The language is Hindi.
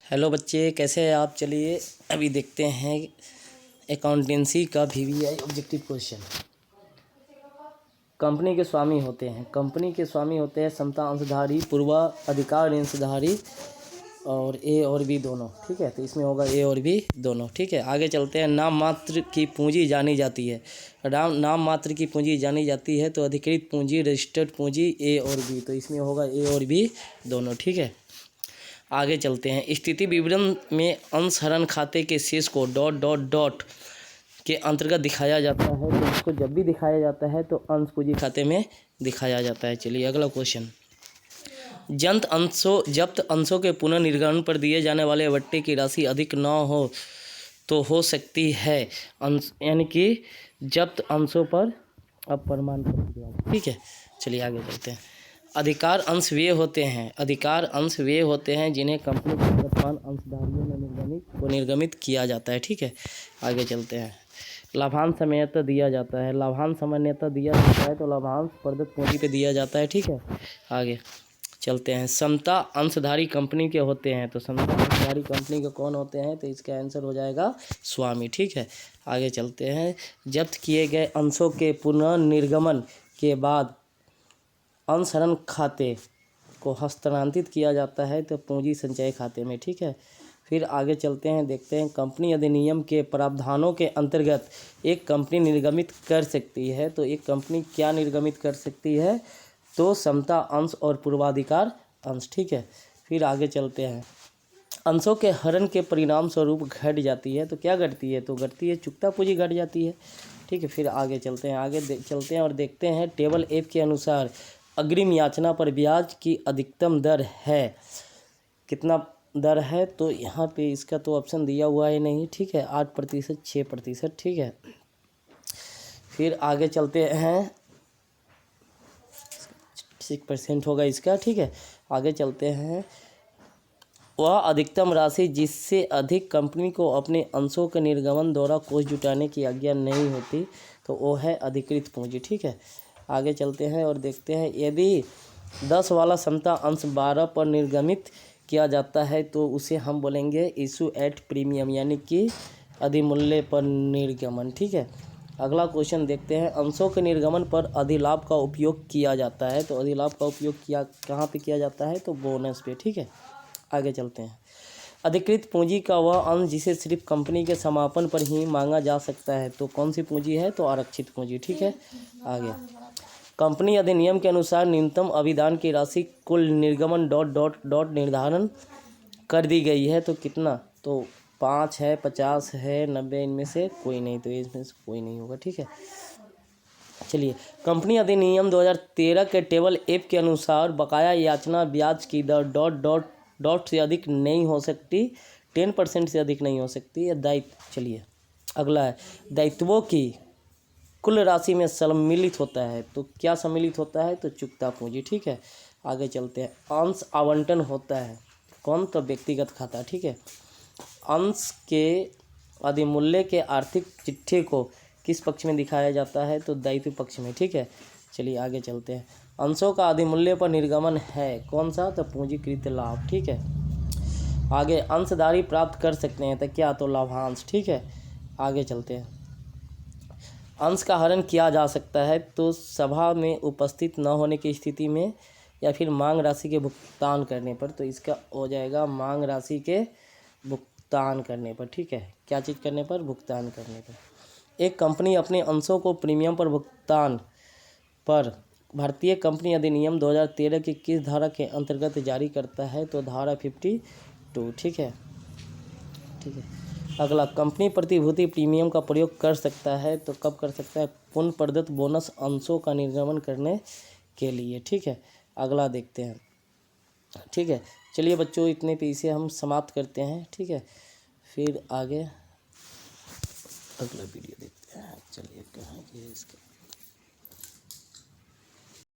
हेलो बच्चे, कैसे हैं आप। चलिए अभी देखते हैं अकाउंटेंसी का VVI ऑब्जेक्टिव क्वेश्चन। कंपनी के स्वामी होते हैं समता अंशधारी, पूर्वाधिकार अंशधारी और ए और बी दोनों। ठीक है, तो इसमें होगा ए और बी दोनों। ठीक है, आगे चलते हैं। नाम मात्र की पूंजी जानी जाती है। नाम मात्र की पूंजी जानी जाती है तो अधिकृत पूंजी, रजिस्टर्ड पूंजी ए और बी, तो इसमें होगा ए और बी दोनों। ठीक है, आगे चलते हैं। स्थिति विवरण में अंशहरण खाते के शेष को ... के अंतर्गत दिखाया जाता है, तो इसको जब भी दिखाया जाता है तो अंश पूंजी खाते में दिखाया जाता है। चलिए अगला क्वेश्चन। जब्त अंशों के पुनर्निर्गमन पर दिए जाने वाले वट्टे की राशि अधिक न हो तो हो सकती है अंश, यानी कि जब्त अंशों पर अब प्रमाण पत्र दिया। ठीक है, चलिए आगे चलते हैं। अधिकार अंश वे होते हैं जिन्हें कंपनी के वर्तमान अंशधारियों में निर्गमित किया जाता है। ठीक है, आगे चलते हैं। लाभांश सामान्यतः दिया जाता है, तो लाभांश प्रदत्त पूंजी पे दिया जाता है। ठीक है, आगे चलते हैं। समता अंशधारी कंपनी के होते हैं, तो समता अंशधारी कंपनी के कौन होते हैं, तो इसका आंसर हो जाएगा स्वामी। ठीक है, आगे चलते हैं। जब्त किए गए अंशों के पुनर्निर्गमन के बाद अंशहरण खाते को हस्तांतरित किया जाता है तो पूंजी संचय खाते में। ठीक है, फिर आगे चलते हैं, देखते हैं। कंपनी अधिनियम के प्रावधानों के अंतर्गत एक कंपनी निर्गमित कर सकती है, तो एक कंपनी क्या निर्गमित कर सकती है, तो समता अंश और पूर्वाधिकार अंश। ठीक है, फिर आगे चलते हैं। अंशों के हरण के परिणाम स्वरूप घट जाती है, तो क्या घटती है, तो घटती है चुकता पूंजी घट जाती है। ठीक है, फिर आगे चलते हैं। चलते हैं और देखते हैं। टेबल F के अनुसार अग्रिम याचना पर ब्याज की अधिकतम दर है, कितना दर है, तो यहाँ पे इसका तो ऑप्शन दिया हुआ है नहीं। ठीक है, 8%, 6%। ठीक है, फिर आगे चलते हैं। 6% होगा इसका। ठीक है, आगे चलते हैं। वह अधिकतम राशि जिससे अधिक कंपनी को अपने अंशों के निर्गमन द्वारा कोष जुटाने की आज्ञा नहीं होती, तो वो है अधिकृत पूंजी। ठीक है, आगे चलते हैं और देखते हैं। यदि 10 वाला समता अंश 12 पर निर्गमित किया जाता है तो उसे हम बोलेंगे इशू एट प्रीमियम, यानी कि अधिमूल्य पर निर्गमन। ठीक है, अगला क्वेश्चन देखते हैं। अंशों के निर्गमन पर अधिलाभ का उपयोग किया जाता है, तो अधिलाभ का उपयोग कहाँ पे किया जाता है, तो बोनस पे। ठीक है, आगे चलते हैं। अधिकृत पूंजी का वह अंश जिसे सिर्फ कंपनी के समापन पर ही मांगा जा सकता है, तो कौन सी पूंजी है, तो आरक्षित पूंजी। ठीक है, आगे। कंपनी अधिनियम के अनुसार न्यूनतम अभिदान की राशि कुल निर्गमन ... निर्धारण कर दी गई है, तो कितना, तो 5 है, 50 है, 90, इनमें से कोई नहीं, तो इसमें से कोई नहीं होगा। ठीक है, चलिए। कंपनी अधिनियम 2013 के टेबल F के अनुसार बकाया याचना ब्याज की दर ... से अधिक नहीं हो सकती, 10% से अधिक नहीं हो सकती है। दायित्व, चलिए अगला है। दायित्वों की कुल राशि में सम्मिलित होता है, तो क्या सम्मिलित होता है, तो चुकता पूंजी। ठीक है, आगे चलते हैं। अंश आवंटन होता है कौन, तो व्यक्तिगत खाता। ठीक है, अंश के अधिमूल्य के आर्थिक चिट्ठे को किस पक्ष में दिखाया जाता है, तो दायित्व पक्ष में। ठीक है, चलिए आगे चलते हैं। अंशों का अधिमूल्य पर निर्गमन है कौन सा, तो पूंजीकृत लाभ। ठीक है, आगे। अंशधारी प्राप्त कर सकते हैं, तो क्या, तो लाभांश। ठीक है, आगे चलते हैं। अंश का हरण किया जा सकता है, तो सभा में उपस्थित न होने की स्थिति में या फिर मांग राशि के भुगतान करने पर, तो इसका हो जाएगा मांग राशि के भुगतान करने पर। ठीक है, क्या चीज़ करने पर, भुगतान करने पर। एक कंपनी अपने अंशों को प्रीमियम पर भुगतान पर भारतीय कंपनी अधिनियम 2013 की किस धारा के अंतर्गत जारी करता है, तो धारा 52। ठीक है, अगला। कंपनी प्रतिभूति प्रीमियम का प्रयोग कर सकता है, तो कब कर सकता है, पुनः प्रदत्त बोनस अंशों का निर्गमन करने के लिए। ठीक है, अगला देखते हैं। ठीक है, चलिए बच्चों, इतने पे इसे हम समाप्त करते हैं। ठीक है, फिर आगे अगला वीडियो देखते हैं। चलिए कहाँ ये इसका